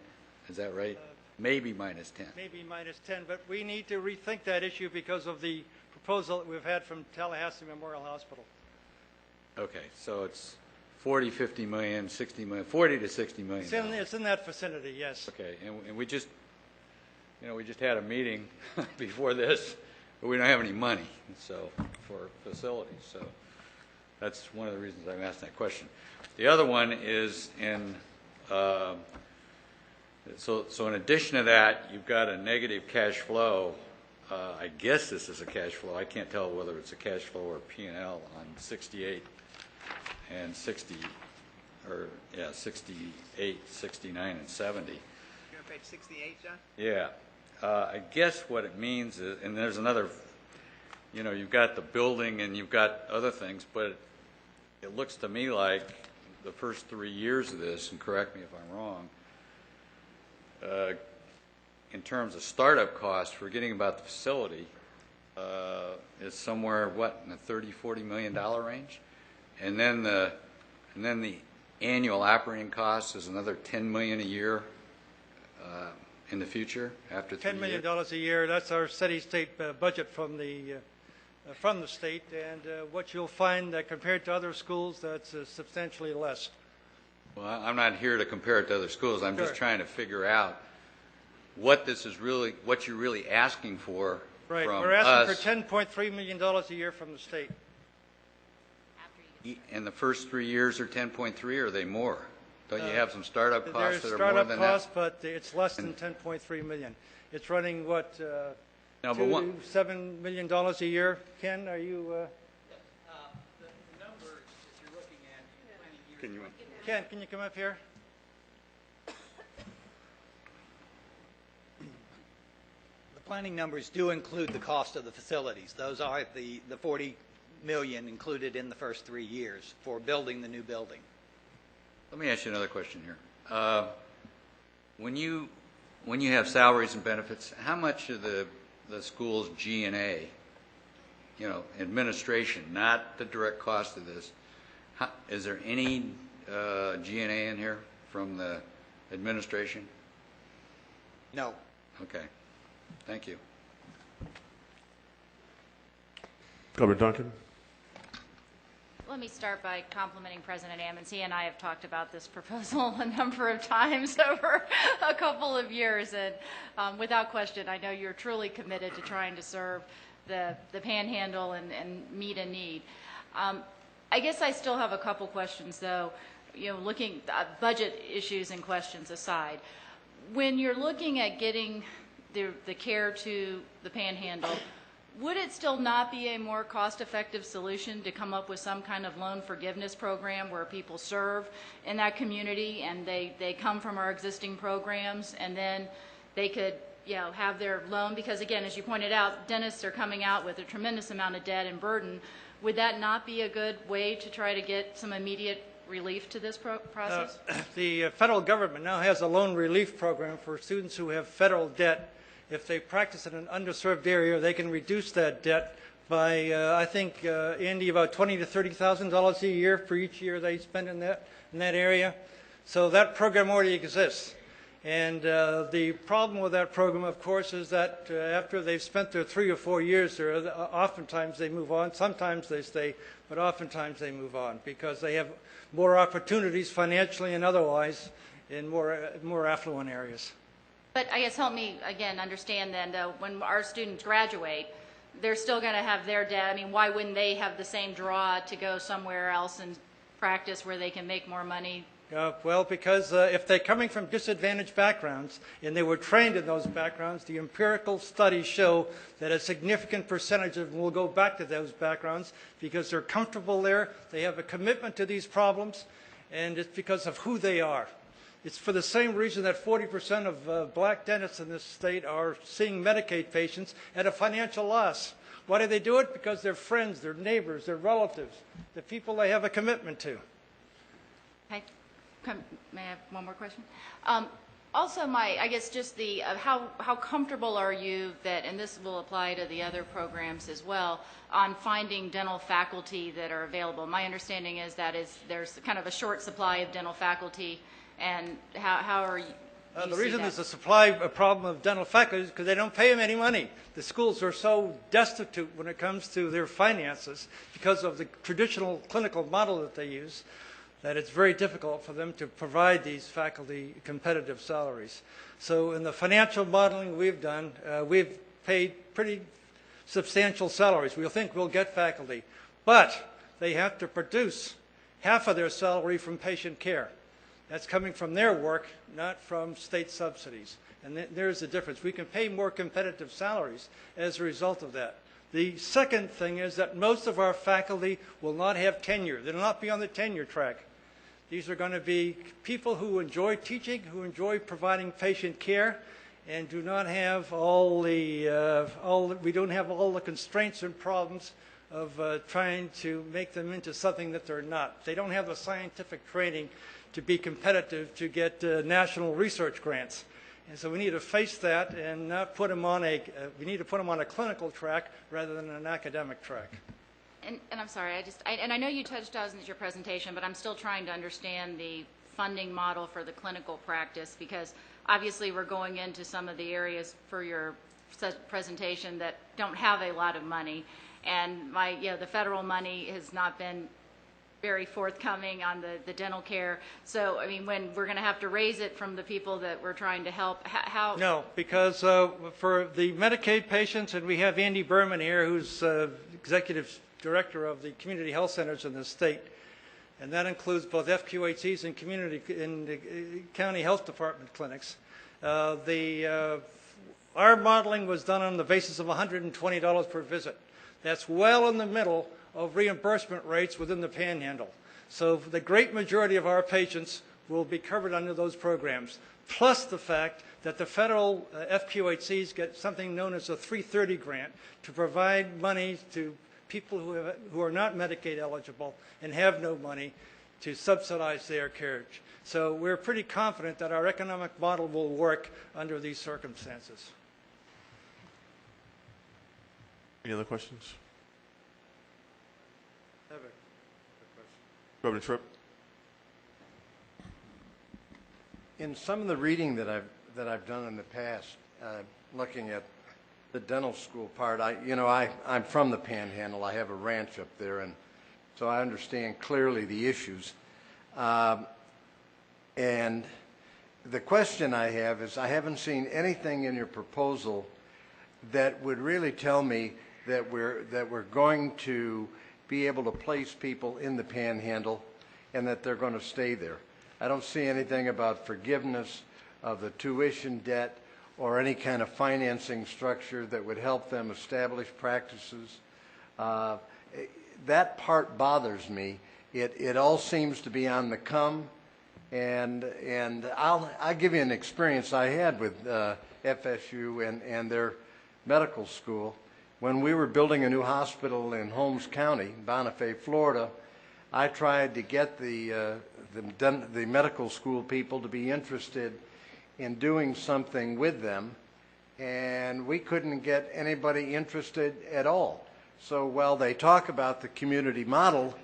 Is that right? Maybe minus 10. Maybe minus 10, but we need to rethink that issue because of the proposal that we've had from Tallahassee Memorial Hospital. Okay, so it's 40, 50 million, 60 million, 40 to 60 million. It's in that vicinity, yes. Okay, and we just, we just had a meeting before this, but we don't have any money so for facilities. So that's one of the reasons I'm asking that question. The other one is in, so in addition to that, you've got a negative cash flow I guess this is a cash flow. I can't tell whether it's a cash flow or P&L on 68 and 60, or yeah, 68, 69, and 70. You're on page 68, John? Yeah. I guess what it means is, and there's another, you know, you've got the building and you've got other things, but it looks to me like the first 3 years of this, and correct me if I'm wrong, in terms of startup costs, forgetting about the facility, is somewhere, what, in the $30–40 million range? And then the annual operating cost is another $10 million a year in the future after 3 $10 years. million a year, that's our steady state budget from the state, and what you'll find that compared to other schools, that's substantially less. Well, I'm not here to compare it to other schools. I'm just Sure. trying to figure out what this is really, what you're really asking for Right, from we're asking us for $10.3 million a year from the state. in the first 3 years, or 10.3, or are they more? Don't you have some startup costs There's that are more startup than costs, that? but it's less than $10.3 million. It's running, what, No, but $2 to $7 million a year? Ken, are you, The numbers that you're looking at, planning year Can you, Ken, can you come up here? the planning numbers do include the cost of the facilities. Those are the 40 million included in the first 3 years for building the new building. Let me ask you another question here. When you have salaries and benefits, how much of the school's G&A, you know, administration, not the direct cost of this, is there any G&A in here from the administration? No. Okay. Thank you. Governor Duncan. Let me start by complimenting President Ammons. He and I have talked about this proposal a number of times over a couple of years, and without question, I know you're truly committed to trying to serve the Panhandle and meet a need. I guess I still have a couple questions, though. You know, looking budget issues and questions aside, when you're looking at getting the care to the Panhandle, would it still not be a more cost-effective solution to come up with some kind of loan forgiveness program where people serve in that community and they come from our existing programs, and then they could, you know, have their loan? Because again, as you pointed out, dentists are coming out with a tremendous amount of debt and burden. Would that not be a good way to try to get some immediate relief to this process? The federal government now has a loan relief program for students who have federal debt. If they practice in an underserved area, they can reduce that debt by, I think, Andy, about $20,000 to $30,000 a year for each year they spend in that area. So that program already exists. And the problem with that program, of course, is that after they've spent their 3 or 4 years there, oftentimes they move on. Sometimes they stay, but oftentimes they move on because they have more opportunities financially and otherwise in more affluent areas. But I guess help me again understand then, though, when our students graduate, they're still going to have their debt. I mean, why wouldn't they have the same draw to go somewhere else and practice where they can make more money? Well, because if they're coming from disadvantaged backgrounds and they were trained in those backgrounds, the empirical studies show that a significant percentage of them will go back to those backgrounds because they're comfortable there, they have a commitment to these problems, and it's because of who they are. It's for the same reason that 40% of black dentists in this state are seeing Medicaid patients at a financial loss. Why do they do it? Because they're friends, they're neighbors, they're relatives, the people they have a commitment to. Okay. May I have one more question? Also, I guess just the how comfortable are you that, and this will apply to the other programs as well, on finding dental faculty that are available? My understanding is that there's kind of a short supply of dental faculty, and how are you? The reason there's a supply problem of dental faculty is because they don't pay them any money. The schools are so destitute when it comes to their finances because of the traditional clinical model that they use, that it's very difficult for them to provide these faculty competitive salaries. So in the financial modeling we've done, we've paid pretty substantial salaries. We think we'll get faculty, but they have to produce half of their salary from patient care. That's coming from their work, not from state subsidies. And there's the difference. We can pay more competitive salaries as a result of that. The second thing is that most of our faculty will not have tenure. They'll not be on the tenure track. These are going to be people who enjoy teaching, who enjoy providing patient care, and do not have we don't have all the constraints and problems of trying to make them into something that they're not. They don't have the scientific training to be competitive to get national research grants. And so we need to face that and not put them on we need to put them on a clinical track rather than an academic track. And I'm sorry, I know you touched on this in your presentation, but I'm still trying to understand the funding model for the clinical practice, because obviously we're going into some of the areas for your presentation that don't have a lot of money, and the federal money has not been very forthcoming on the dental care. So, I mean, when we're going to have to raise it from the people that we're trying to help, how? No, because for the Medicaid patients, and we have Andy Berman here, who's executive director of the community health centers in the state, and that includes both FQHCs and county health department clinics. Our modeling was done on the basis of $120 per visit. That's well in the middle of reimbursement rates within the Panhandle. So the great majority of our patients will be covered under those programs, plus the fact that the federal FQHCs get something known as a 330 grant to provide money to people who are not Medicaid eligible and have no money to subsidize their carriage. So we're pretty confident that our economic model will work under these circumstances. Any other questions? Reverend Tripp. In some of the reading that I've done in the past, looking at the dental school part, I'm from the Panhandle. I have a ranch up there, and so I understand clearly the issues. And the question I have is, I haven't seen anything in your proposal that would really tell me that we're going to be able to place people in the Panhandle and that they're going to stay there. I don't see anything about forgiveness of the tuition debt or any kind of financing structure that would help them establish practices. That part bothers me. It all seems to be on the come, and I'll give you an experience I had with FSU and their medical school. When we were building a new hospital in Holmes County, Bonifay, Florida, I tried to get the medical school people to be interested in doing something with them, and we couldn't get anybody interested at all. So while they talk about the community model,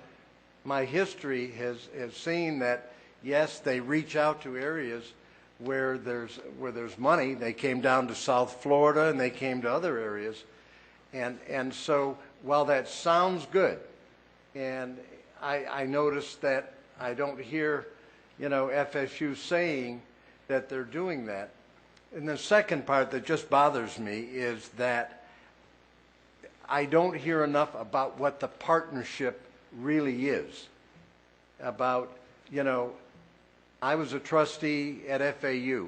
my history has seen that, yes, they reach out to areas where there's money. They came down to South Florida, and they came to other areas. And so while that sounds good, and I notice that I don't hear, FSU saying that they're doing that. And the second part that just bothers me is that I don't hear enough about what the partnership really is. About, I was a trustee at FAU,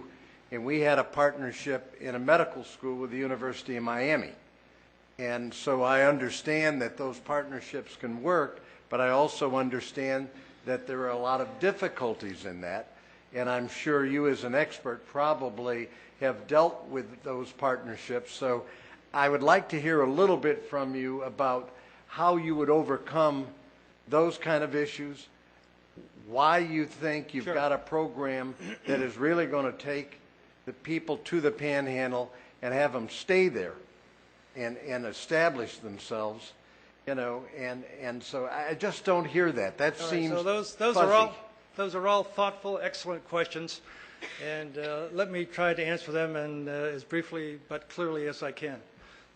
and we had a partnership in a medical school with the University of Miami. And so I understand that those partnerships can work, but I also understand that there are a lot of difficulties in that. And I'm sure you as an expert probably have dealt with those partnerships. So I would like to hear a little bit from you about how you would overcome those kind of issues, why you think you've got a program that is really going to take the people to the Panhandle and have them stay there and establish themselves, and so I just don't hear that. That seems so those are all thoughtful, excellent questions, and let me try to answer them as briefly but clearly as I can.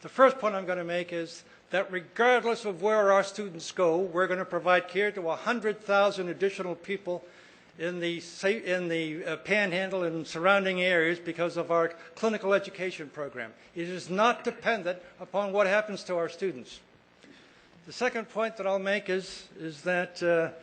The first point I'm going to make is that regardless of where our students go, we're going to provide care to 100,000 additional people in the Panhandle and surrounding areas because of our clinical education program. It is not dependent upon what happens to our students. The second point that I'll make is that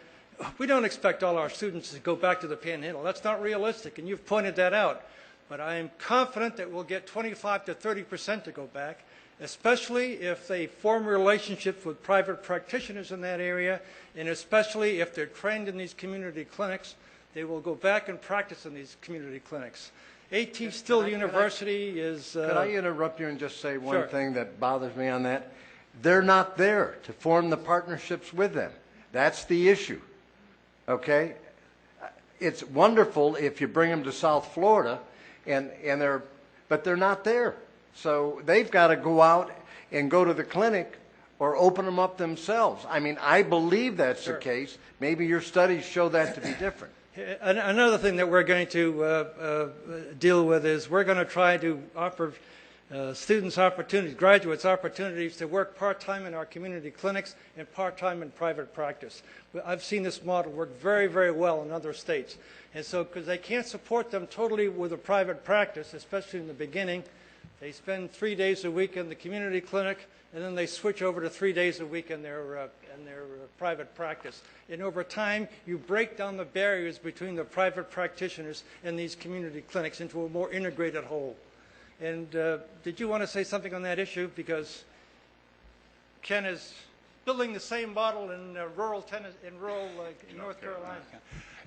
we don't expect all our students to go back to the Panhandle. That's not realistic, and you've pointed that out. but I am confident that we'll get 25 to 30% to go back, especially if they form relationships with private practitioners in that area, and especially if they're trained in these community clinics, they will go back and practice in these community clinics. A.T. Still University is... Could I interrupt you and just say one Sure. thing that bothers me on that? They're not there to form the partnerships with them. That's the issue, okay? It's wonderful if you bring them to South Florida, but they're not there. So they've got to go out and go to the clinic or open them up themselves. I mean, I believe that's the case. Maybe your studies show that to be different. Another thing that we're going to deal with is we're going to try to offer students opportunities, graduates opportunities to work part-time in our community clinics and part-time in private practice. I've seen this model work very, very well in other states. And so because they can't support them totally with a private practice, especially in the beginning, they spend 3 days a week in the community clinic, and then they switch over to 3 days a week in their private practice. And over time, you break down the barriers between the private practitioners and these community clinics into a more integrated whole. And did you want to say something on that issue? Because Ken is building the same model in rural North Carolina.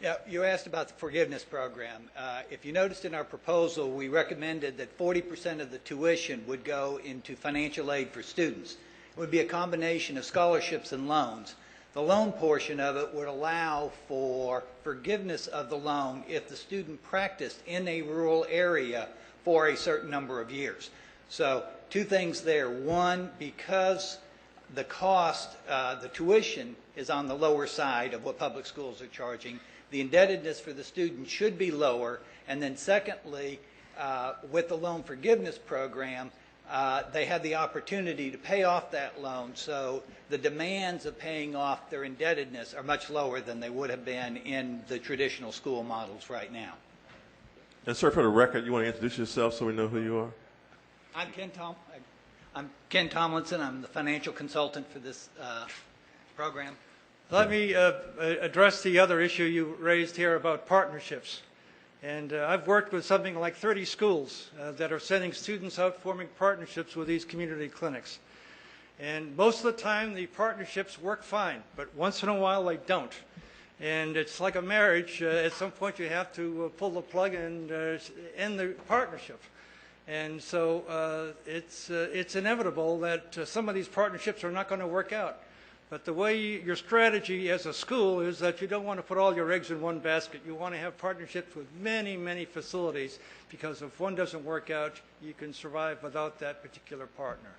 Yeah, you asked about the forgiveness program. If you noticed in our proposal, we recommended that 40% of the tuition would go into financial aid for students. It would be a combination of scholarships and loans. The loan portion of it would allow for forgiveness of the loan if the student practiced in a rural area for a certain number of years. So two things there. One, because the cost, the tuition is on the lower side of what public schools are charging, the indebtedness for the student should be lower. And then secondly, with the loan forgiveness program, they have the opportunity to pay off that loan. So the demands of paying off their indebtedness are much lower than they would have been in the traditional school models right now. And sir, for the record, you want to introduce yourself so we know who you are? I'm Ken Tomlinson. I'm the financial consultant for this program. Let me address the other issue you raised here about partnerships. And I've worked with something like 30 schools that are sending students out forming partnerships with these community clinics. And most of the time, the partnerships work fine, but once in a while, they don't. And it's like a marriage. At some point, you have to pull the plug and end the partnership. And so it's inevitable that some of these partnerships are not going to work out. But the way your strategy as a school is that you don't want to put all your eggs in one basket. You want to have partnerships with many, many facilities, because if one doesn't work out, you can survive without that particular partner.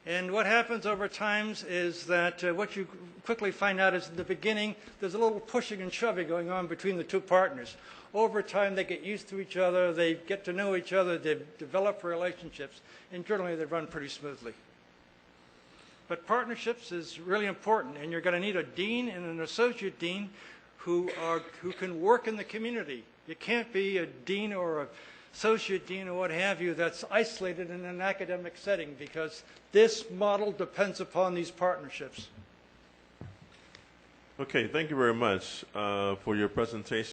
And what happens over time is that what you quickly find out is in the beginning, there's a little pushing and shoving going on between the two partners. Over time, they get used to each other, they get to know each other, they develop relationships, and generally they run pretty smoothly. But partnerships is really important, and you're going to need a dean and an associate dean who can work in the community. You can't be a dean or an associate dean or what have you that's isolated in an academic setting, because this model depends upon these partnerships. Okay, thank you very much for your presentation.